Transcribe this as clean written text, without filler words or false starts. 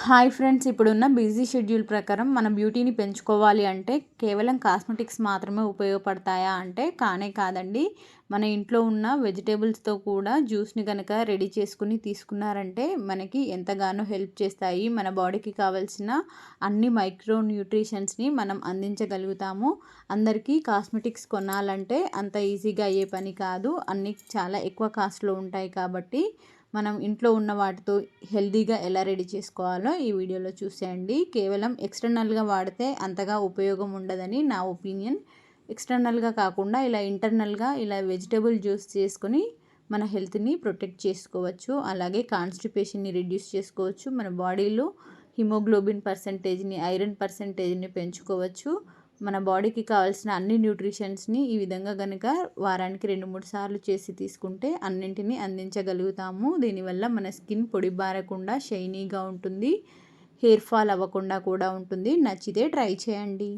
Hi friends, ఇప్పుడున్న busy schedule ప్రకారం మన బ్యూటీని పెంచుకోవాలి అంటే కేవలం కాస్మెటిక్స్ మాత్రమే ఉపయోగపడతాయా అంటే కానే కాదండి. మన ఇంట్లో ఉన్న వెజిటేబుల్స్తో కూడా జ్యూస్ని కనుక రెడీ చేసుకుని తీసుకున్నారంటే మనకి ఎంతగానో హెల్ప్ చేస్తాయి. మన బాడీకి కావాల్సిన అన్ని మైక్రో న్యూట్రిషన్స్ని మనం అందించగలుగుతాము. అందరికీ కాస్మెటిక్స్ కొనాలంటే అంత ఈజీగా అయ్యే పని కాదు. అన్నీ చాలా ఎక్కువ కాస్ట్లో ఉంటాయి కాబట్టి మనం ఇంట్లో ఉన్న వాటితో హెల్తీగా ఎలా రెడీ చేసుకోవాలో ఈ వీడియోలో చూసేయండి. కేవలం ఎక్స్టర్నల్గా వాడితే అంతగా ఉపయోగం ఉండదని నా ఒపీనియన్. ఎక్స్టర్నల్గా కాకుండా ఇలా ఇంటర్నల్గా ఇలా వెజిటబుల్ జ్యూస్ చేసుకొని మన హెల్త్ని ప్రొటెక్ట్ చేసుకోవచ్చు. అలాగే కాన్స్టిపేషన్ని రిడ్యూస్ చేసుకోవచ్చు. మన బాడీలో హిమోగ్లోబిన్ పర్సంటేజ్ని, ఐరన్ పర్సంటేజ్ని పెంచుకోవచ్చు. మన బాడీకి కావాల్సిన అన్ని న్యూట్రిషన్స్ని ఈ విధంగా కనుక వారానికి 2-3 సార్లు చేసి తీసుకుంటే అన్నింటినీ అందించగలుగుతాము. దీనివల్ల మన స్కిన్ పొడిబారకుండా షైనీగా ఉంటుంది. హెయిర్ ఫాల్ అవ్వకుండా కూడా ఉంటుంది. నచ్చితే ట్రై చేయండి.